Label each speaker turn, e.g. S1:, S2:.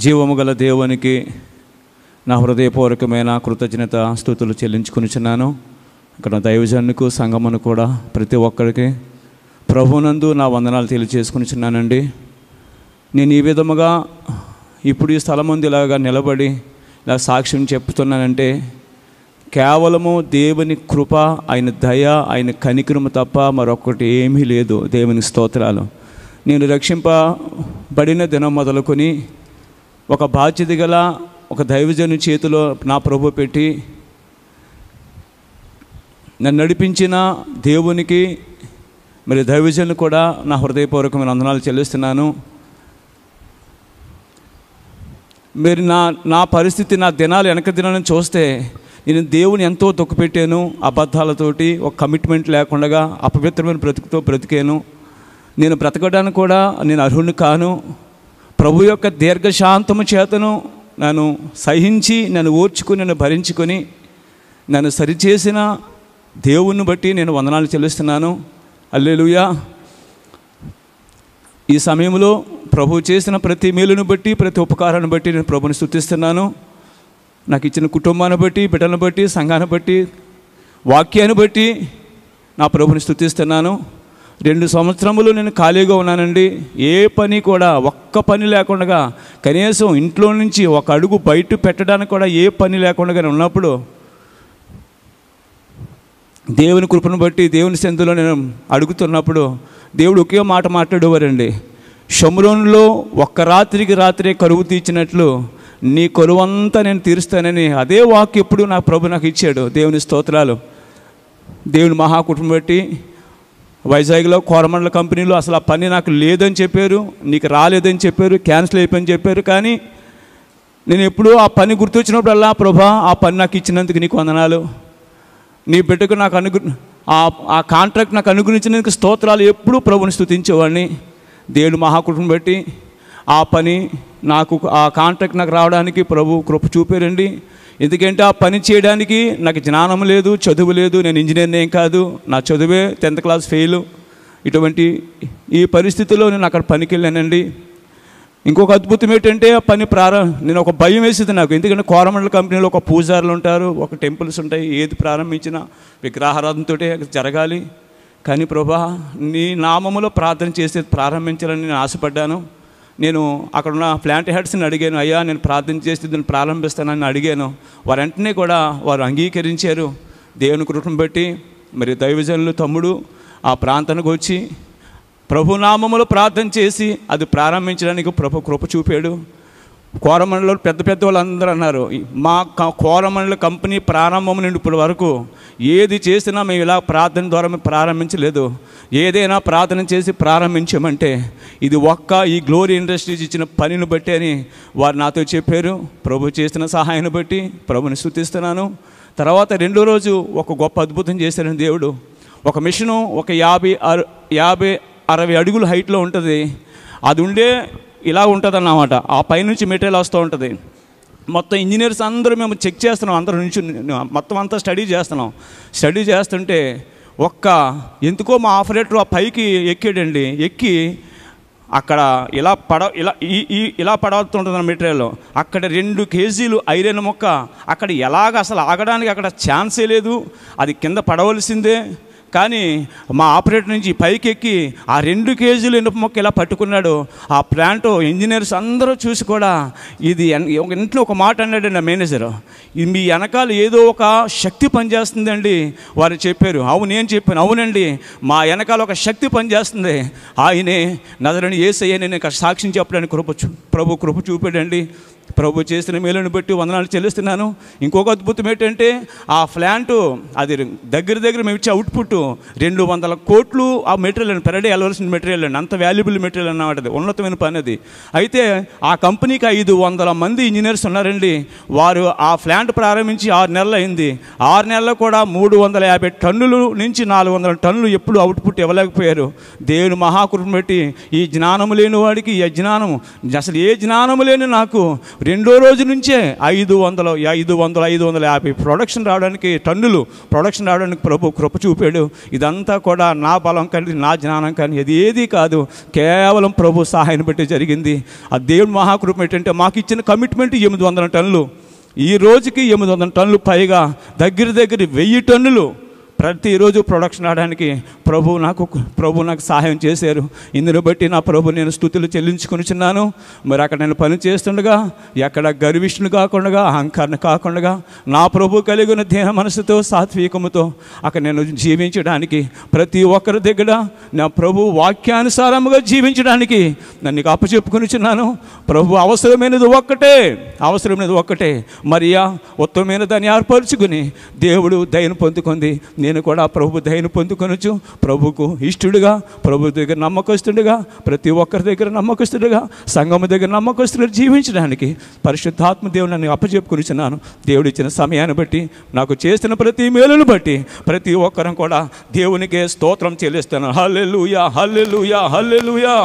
S1: జీవము గల దేవునికి నా హృదయపూర్వకమైన కృతజ్ఞత స్తుతులు చెల్లించుకొనిచున్నాను. ఇక్కడ దైవజనుకు సంగమును కూడా ప్రతి ఒక్కరికి ప్రభునందు నా వందనాలు తెలియజేసుకొనిచున్నానండి. నేను ఈ విధముగా ఇప్పుడు ఈ స్థలం ముందు ఇలాగా నిలబడి ఇలా సాక్ష్యం చెప్తున్నానంటే కేవలము దేవుని కృప, ఆయన దయ, ఆయన కనికరము తప్ప మరొకటి ఏమీ లేదు. దేవుని స్తోత్రాలు. నేను రక్షింపబడిన దినం మొదలుకొని ఒక బాధ్యత గల ఒక దైవజను చేతిలో నా ప్రభు పెట్టి నన్ను నడిపించిన దేవునికి మరి దైవజను కూడా నా హృదయపూర్వకమైన వందనాలు చెల్లిస్తున్నాను. మీరు నా పరిస్థితి, నా దినాలు వెనక దినాలను చూస్తే నేను దేవుని ఎంతో దుఃఖపెట్టాను. అబద్ధాలతోటి ఒక కమిట్మెంట్ లేకుండా అపవిత్రమైన బ్రతుకుతో బ్రతికాను. నేను బ్రతకడానికి కూడా నేను అర్హుని కాను. ప్రభు యొక్క దీర్ఘశాంతము చేతను నన్ను సహించి, నన్ను ఓర్చుకుని, నన్ను భరించుకొని నన్ను సరిచేసిన దేవుణ్ణి బట్టి నేను వందనాలు చెల్లిస్తున్నాను. హల్లెలూయా. ఈ సమయంలో ప్రభు చేసిన ప్రతి మేలును బట్టి, ప్రతి ఉపకారాన్ని బట్టి నేను ప్రభుని స్తుతిస్తున్నాను. నాకు ఇచ్చిన కుటుంబాన్ని బట్టి, బిడ్డలను బట్టి, సంఘాన్ని బట్టి, వాక్యాన్ని బట్టి నా ప్రభుని స్తుతిస్తున్నాను. 2 సంవత్సరములు నేను ఖాళీగా ఉన్నానండి. ఏ పని కూడా, ఒక్క పని లేకుండా, కనీసం ఇంట్లో నుంచి ఒక అడుగు బయట పెట్టడానికి కూడా ఏ పని లేకుండా ఉన్నప్పుడు దేవుని కృపను బట్టి, దేవుని సందులో నేను అడుగుతున్నప్పుడు దేవుడు ఒకే మాట మాట్లాడేవారండి. షమ్రోనులో ఒక్క రాత్రే కరువు తీర్చినట్లు నీ కరువంతా నేను తీరుస్తానని అదే వాక్యం ఎప్పుడు నా ప్రభు నాకు ఇచ్చాడు. దేవుని స్తోత్రాలు. దేవుని మహాకుటుంబం బట్టి వైజాగ్లో కోరమండల కంపెనీలో అసలు ఆ పని నాకు లేదని చెప్పారు, నీకు రాలేదని చెప్పారు, క్యాన్సిల్ అయిపోయిందని చెప్పారు. కానీ నేను ఎప్పుడూ ఆ పని గుర్తొచ్చినప్పుడల్లా ప్రభా ఆ పని నాకు ఇచ్చినందుకు నీకు వందనాలు, నీ బిడ్డకు నాకు ఆ కాంట్రాక్ట్ నాకు అనుగ్రహించినందుకు స్తోత్రాలు ఎప్పుడూ ప్రభుని స్తుతించేవాడిని. దేవుడు మహాకుటుంబం బట్టి ఆ పని నాకు, ఆ కాంట్రాక్ట్ నాకు రావడానికి ప్రభు కృప చూపారండి. ఎందుకంటే ఆ పని చేయడానికి నాకు జ్ఞానం లేదు, చదువు లేదు. నేను ఇంజనీర్ని ఏం కాదు, నా చదువే 10th క్లాస్ ఫెయిల్. ఇటువంటి ఈ పరిస్థితుల్లో నేను అక్కడ పనికి వెళ్ళానండి. ఇంకొక అద్భుతం ఏంటంటే ఆ పని నేను ఒక భయం వేసేది నాకు. ఎందుకంటే కోరమండల కంపెనీలో ఒక పూజారులు ఉంటారు, ఒక టెంపుల్స్ ఉంటాయి. ఏది ప్రారంభించినా విగ్రహారాధనతో జరగాలి. కానీ ప్రభా నీ నామములో ప్రార్థన చేసేది ప్రారంభించాలని నేను ఆశపడ్డాను. నేను అక్కడున్న ప్లాంట్ హెడ్స్ని అడిగాను, అయ్యా నేను ప్రార్థన చేసి దీన్ని ప్రారంభిస్తానని అడిగాను. వారు వెంటనే కూడా వారు అంగీకరించారు. దేవుని కృపను బట్టి మరి దైవజనులు తమ్ముడు ఆ ప్రాంతానికి వచ్చి ప్రభునామములో ప్రార్థన చేసి అది ప్రారంభించడానికి ప్రభు కృప చూపాడు. కోరమండలో పెద్ద వాళ్ళందరూ అన్నారు, మా కోరమండల కంపెనీ ప్రారంభం నుండి ఇప్పటి వరకు ఏది చేసినా మేము ఇలా ప్రార్థన ద్వారా మేము ప్రారంభించలేదు. ఏదైనా ప్రార్థన చేసి ప్రారంభించామంటే ఇది ఈ గ్లోరీ ఇండస్ట్రీస్ ఇచ్చిన పనిని బట్టి అని వారు నాతో చెప్పారు. ప్రభు చేసిన సహాయాన్ని బట్టి ప్రభుని స్తుతిస్తున్నాను. తర్వాత 2వ రోజు ఒక గొప్ప అద్భుతం చేశారని దేవుడు. ఒక మిషను ఒక 50-60 అడుగుల హైట్లో ఉంటుంది. అది ఉండే ఇలా ఉంటుంది అన్నమాట. ఆ పైనుంచి మెటీరియల్ వస్తూ ఉంటుంది. మొత్తం ఇంజనీర్స్ అందరూ మేము చెక్ చేస్తున్నాం, అందరూ నుంచి మొత్తం అంతా స్టడీ చేస్తుంటే ఎందుకో మా ఆపరేటర్ ఆ పైకి ఎక్కాడండి. ఎక్కి అక్కడ ఇలా పడుతుంటుంది మెటీరియల్. అక్కడ 2 కేజీలు ఐరన్ మొక్క అక్కడ అసలు ఆగడానికి అక్కడ ఛాన్సే లేదు. అది కింద పడవలసిందే. కానీ మా ఆపరేటర్ నుంచి పైకి ఎక్కి ఆ 2 కేజీలు ఇనుప మొక్క ఇలా పట్టుకున్నాడు. ఆ ప్లాంట్ ఇంజనీర్స్ అందరూ చూసి కూడా ఇది ఇంట్లో ఒక మాట అన్నాడు నా మేనేజర్, ఇది మీ వెనకాల ఏదో ఒక శక్తి పనిచేస్తుందండి. వారు చెప్పారు. నేను చెప్పాను, అవునండి మా వెనకాల ఒక శక్తి పనిచేస్తుంది. ఆయనే నజరేయుడైన యేసయ్య నేను సాక్ష్యం చెప్పడానికి ప్రభు కృప చూపాడండి. ప్రభు చేసిన మేలుని బట్టి వందనాలు చెల్లిస్తున్నాను. ఇంకొక అద్భుతం ఏంటంటే ఆ ప్లాంట్ అది దగ్గర మేము ఇచ్చే అవుట్పుట్ 200 కోట్లు ఆ మెటీరియల్ పెర్ డే వెళ్ళవలసిన మెటీరియల్ అండి. అంత వాల్యుబుల్ మెటీరియల్ అన్నమాట. అది ఉన్నతమైన పని అది. అయితే ఆ కంపెనీకి 500 మంది ఇంజనీర్స్ ఉన్నారండి. వారు ఆ ప్లాంట్ ప్రారంభించి 6 నెలలు అయింది. 6 నెలల్లో కూడా 350 టన్నులు నుంచి 400 టన్నులు ఎప్పుడు అవుట్పుట్ ఇవ్వలేకపోయారు. దేవుని మహాకృపను బట్టి ఈ జ్ఞానము లేని వాడికి ఈ అజ్ఞానము, అసలు ఏ జ్ఞానము లేని నాకు రెండో రోజు నుంచే 550 ప్రొడక్షన్ రావడానికి, టన్నులు ప్రొడక్షన్ రావడానికి ప్రభు కృప చూపాడు. ఇదంతా కూడా నా బలం కానీ నా జ్ఞానం కానీ అది ఏది కాదు, కేవలం ప్రభు సహాయాన్ని బట్టి జరిగింది. ఆ దేవుడి మహాకృప ఏంటంటే మాకు ఇచ్చిన కమిట్మెంట్ 800 టన్నులు. ఈ రోజుకి 800 టన్నులు పైగా, దగ్గర 1000 టన్నులు ప్రతిరోజు ప్రొడక్షన్ రావడానికి ప్రభు నాకు సహాయం చేశారు. ఇందును బట్టి నా ప్రభు నేను స్తుతులు చెల్లించుకొనిచున్నాను. మరి అక్కడ నేను పని చేస్తుండగా ఎక్కడ గర్విష్ఠుని కాకుండా, అహంకారం కాకుండా, నా ప్రభు కలిగిన దేహ మనసుతో సాత్వికముతో అక్కడ నేను జీవించడానికి, ప్రతి ఒక్కరి దగ్గర నా ప్రభు వాక్యానుసారముగా జీవించడానికి నన్ను అప్పచెప్పుకొనిచున్నాను. ప్రభు అవసరమైనది ఒక్కటే, మరియా ఉత్తమమైన దాన్ని ఏర్పరచుకుని దేవుడు దయను పొందుకుంది. నేను కూడా ప్రభు దయను పొందుకొనొచ్చు, ప్రభుకు ఇష్టడుగా, ప్రభు దగ్గర నమ్మకస్తుడిగా, ప్రతి ఒక్కరి దగ్గర నమ్మకస్తుడిగా, సంఘము దగ్గర నమ్మకస్తుడిగా జీవించడానికి పరిశుద్ధాత్మ దేవుడు నన్ను అప్పచెప్పుకొనిచున్నాను. దేవుడు ఇచ్చిన సమయాన్ని బట్టి, నాకు చేసిన ప్రతి మేలును బట్టి ప్రతి ఒక్కరం కూడా దేవునికే స్తోత్రం చెల్లిస్తున్నాను. హల్లెలూయా, హల్లెలూయా, హల్లెలూయా.